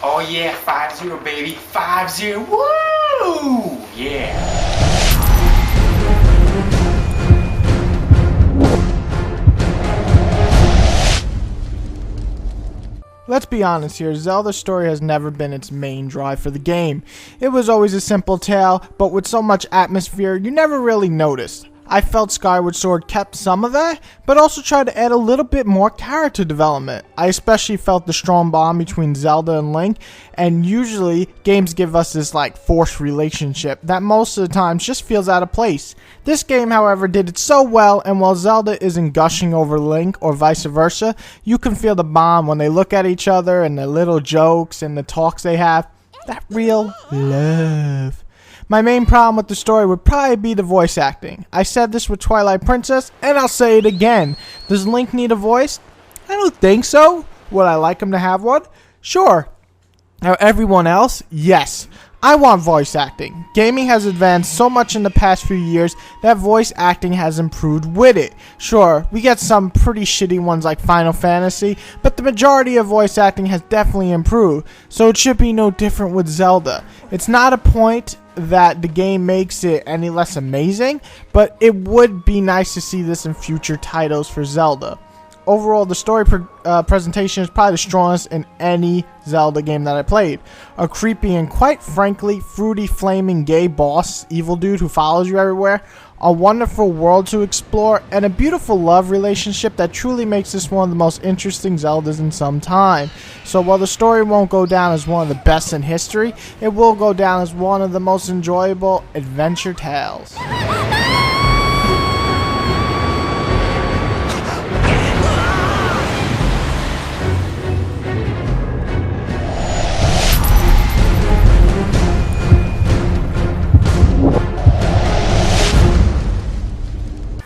Oh yeah, 5-0 baby, 5-0, woo! Yeah. Let's be honest here, Zelda's story has never been its main drive for the game. It was always a simple tale, but with so much atmosphere, you never really noticed. I felt Skyward Sword kept some of that, but also tried to add a little bit more character development. I especially felt the strong bond between Zelda and Link, and usually games give us this forced relationship that most of the times just feels out of place. This game, however, did it so well, and while Zelda isn't gushing over Link or vice versa, you can feel the bond when they look at each other and the little jokes and the talks they have. That real love. My main problem with the story would probably be the voice acting. I said this with Twilight Princess, and I'll say it again. Does Link need a voice? I don't think so. Would I like him to have one? Sure. Now everyone else? Yes. I want voice acting. Gaming has advanced so much in the past few years that voice acting has improved with it. Sure, we get some pretty shitty ones like Final Fantasy, but the majority of voice acting has definitely improved, so it should be no different with Zelda. It's not a point that the game makes it any less amazing, but it would be nice to see this in future titles for Zelda. Overall, the story presentation is probably the strongest in any Zelda game that I played. A creepy and quite frankly fruity flaming gay boss evil dude who follows you everywhere, a wonderful world to explore, and a beautiful love relationship that truly makes this one of the most interesting Zeldas in some time. So while the story won't go down as one of the best in history, it will go down as one of the most enjoyable adventure tales.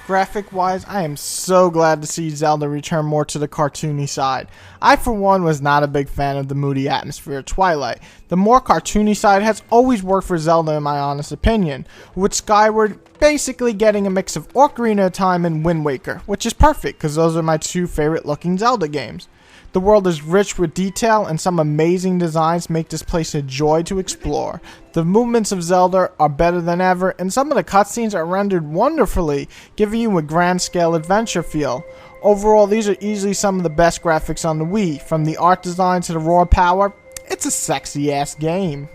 Graphic-wise, I am so glad to see Zelda return more to the cartoony side. I, for one, was not a big fan of the moody atmosphere of Twilight. The more cartoony side has always worked for Zelda in my honest opinion, with Skyward basically getting a mix of Ocarina of Time and Wind Waker, which is perfect because those are my two favorite looking Zelda games. The world is rich with detail, and some amazing designs make this place a joy to explore. The movements of Zelda are better than ever, and some of the cutscenes are rendered wonderfully, giving you a grand scale adventure feel. Overall, these are easily some of the best graphics on the Wii. From the art design to the raw power, it's a sexy ass game.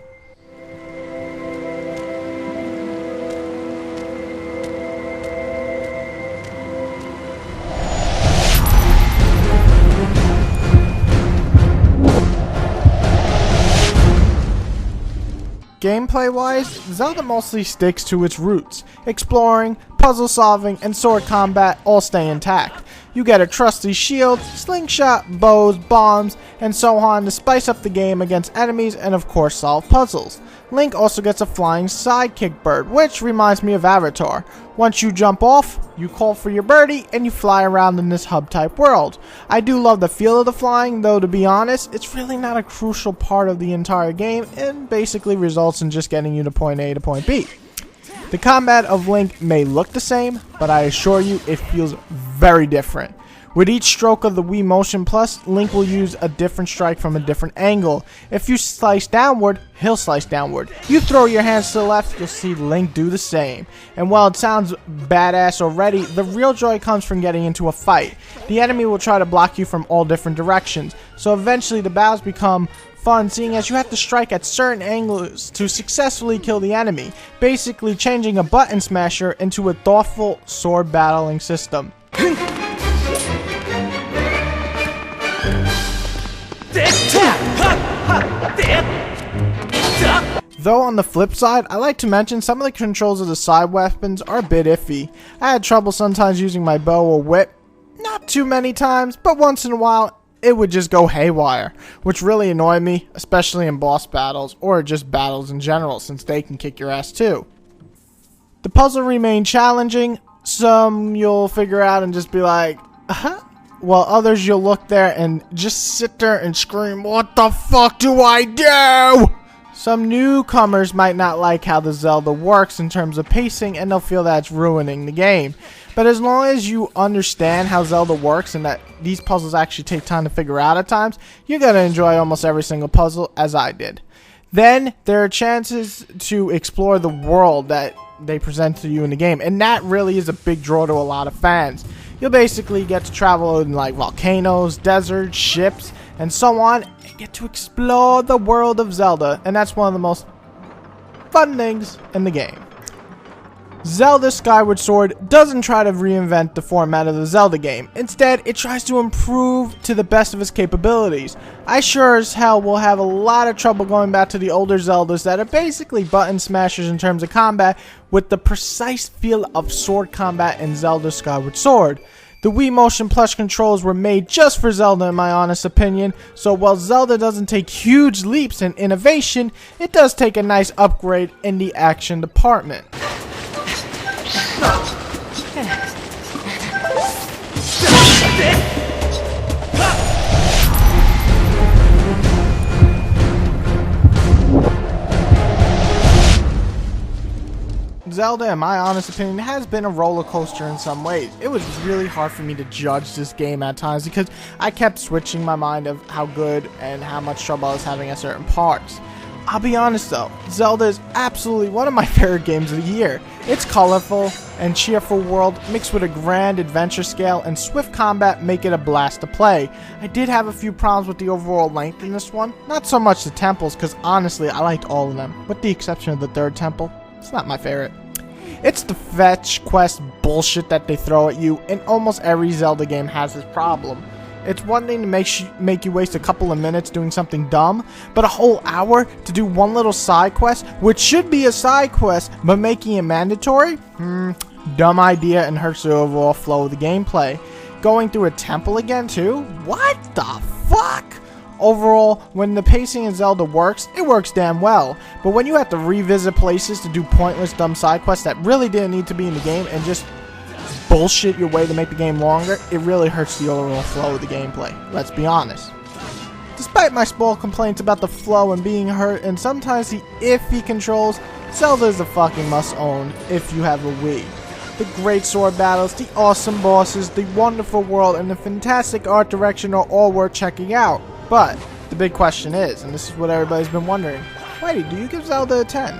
Gameplay-wise, Zelda mostly sticks to its roots. Exploring, puzzle solving, and sword combat all stay intact. You get a trusty shield, slingshot, bows, bombs, and so on to spice up the game against enemies and of course solve puzzles. Link also gets a flying sidekick bird, which reminds me of Avatar. Once you jump off, you call for your birdie and you fly around in this hub-type world. I do love the feel of the flying, though to be honest, it's really not a crucial part of the entire game and basically results in just getting you to point A to point B. The combat of Link may look the same, but I assure you it feels very different. With each stroke of the Wii Motion Plus, Link will use a different strike from a different angle. If you slice downward, he'll slice downward. You throw your hands to the left, you'll see Link do the same. And while it sounds badass already, the real joy comes from getting into a fight. The enemy will try to block you from all different directions, so eventually the battles become fun, seeing as you have to strike at certain angles to successfully kill the enemy, basically changing a button smasher into a thoughtful sword battling system. Though on the flip side, I like to mention some of the controls of the side weapons are a bit iffy. I had trouble sometimes using my bow or whip. Not too many times, but once in a while it would just go haywire, which really annoyed me, especially in boss battles or just battles in general, since they can kick your ass too. The puzzle remained challenging. Some you'll figure out and just be like, while others you'll look there and just sit there and scream, "What the fuck do I do?" Some newcomers might not like how the Zelda works in terms of pacing, and they'll feel that it's ruining the game. But as long as you understand how Zelda works and that these puzzles actually take time to figure out at times, you're going to enjoy almost every single puzzle, as I did. Then there are chances to explore the world that they present to you in the game, and that really is a big draw to a lot of fans. You'll basically get to travel in like volcanoes, deserts, ships, and so on, and get to explore the world of Zelda, and that's one of the most fun things in the game. Zelda Skyward Sword doesn't try to reinvent the format of the Zelda game. Instead, it tries to improve to the best of its capabilities. I sure as hell will have a lot of trouble going back to the older Zeldas that are basically button smashers in terms of combat, with the precise feel of sword combat in Zelda Skyward Sword. The Wii Motion Plus controls were made just for Zelda in my honest opinion, so while Zelda doesn't take huge leaps in innovation, it does take a nice upgrade in the action department. Zelda, in my honest opinion, has been a roller coaster in some ways. It was really hard for me to judge this game at times because I kept switching my mind of how good and how much trouble I was having at certain parts. I'll be honest though, Zelda is absolutely one of my favorite games of the year. Its colorful and cheerful world mixed with a grand adventure scale and swift combat make it a blast to play. I did have a few problems with the overall length in this one, not so much the temples because honestly I liked all of them, with the exception of the third temple. It's not my favorite. It's the fetch quest bullshit that they throw at you, and almost every Zelda game has this problem. It's one thing to make you waste a couple of minutes doing something dumb, but a whole hour to do one little side quest, which should be a side quest, but making it mandatory? Dumb idea and hurts the overall flow of the gameplay. Going through a temple again too? What the fuck? Overall, when the pacing in Zelda works, it works damn well. But when you have to revisit places to do pointless dumb side quests that really didn't need to be in the game and just bullshit your way to make the game longer, it really hurts the overall flow of the gameplay. Let's be honest. Despite my small complaints about the flow and being hurt and sometimes the iffy controls, Zelda is a fucking must-own if you have a Wii. The great sword battles, the awesome bosses, the wonderful world, and the fantastic art direction are all worth checking out. But the big question is, and this is what everybody's been wondering, Whitey, do you give Zelda a 10?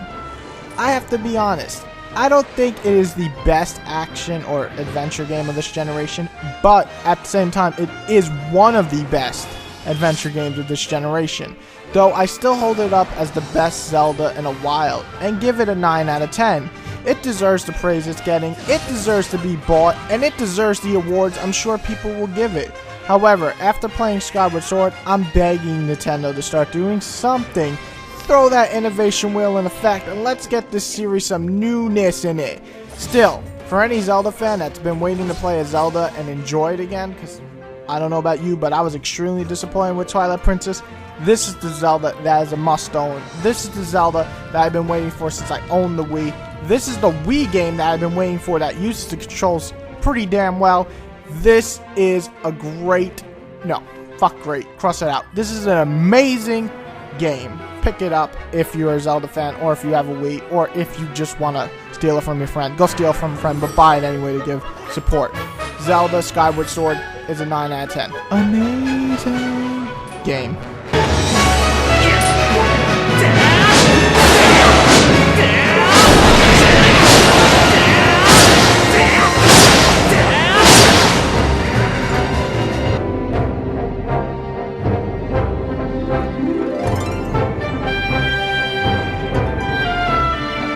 I have to be honest. I don't think it is the best action or adventure game of this generation, but at the same time, it is one of the best adventure games of this generation. Though I still hold it up as the best Zelda in a while, and give it a 9 out of 10. It deserves the praise it's getting, it deserves to be bought, and it deserves the awards I'm sure people will give it. However, after playing Skyward Sword, I'm begging Nintendo to start doing something. Throw that innovation wheel in effect and let's get this series some newness in it. Still, for any Zelda fan that's been waiting to play a Zelda and enjoy it again, because I don't know about you, but I was extremely disappointed with Twilight Princess, this is the Zelda that is a must-own. This is the Zelda that I've been waiting for since I owned the Wii. This is the Wii game that I've been waiting for that uses the controls pretty damn well. This is a great, no, fuck great, cross it out. This is an amazing game. Pick it up if you're a Zelda fan, or if you have a Wii, or if you just want to steal it from your friend. Go steal it from a friend, but buy it anyway to give support. Zelda Skyward Sword is a 9 out of 10. Amazing game.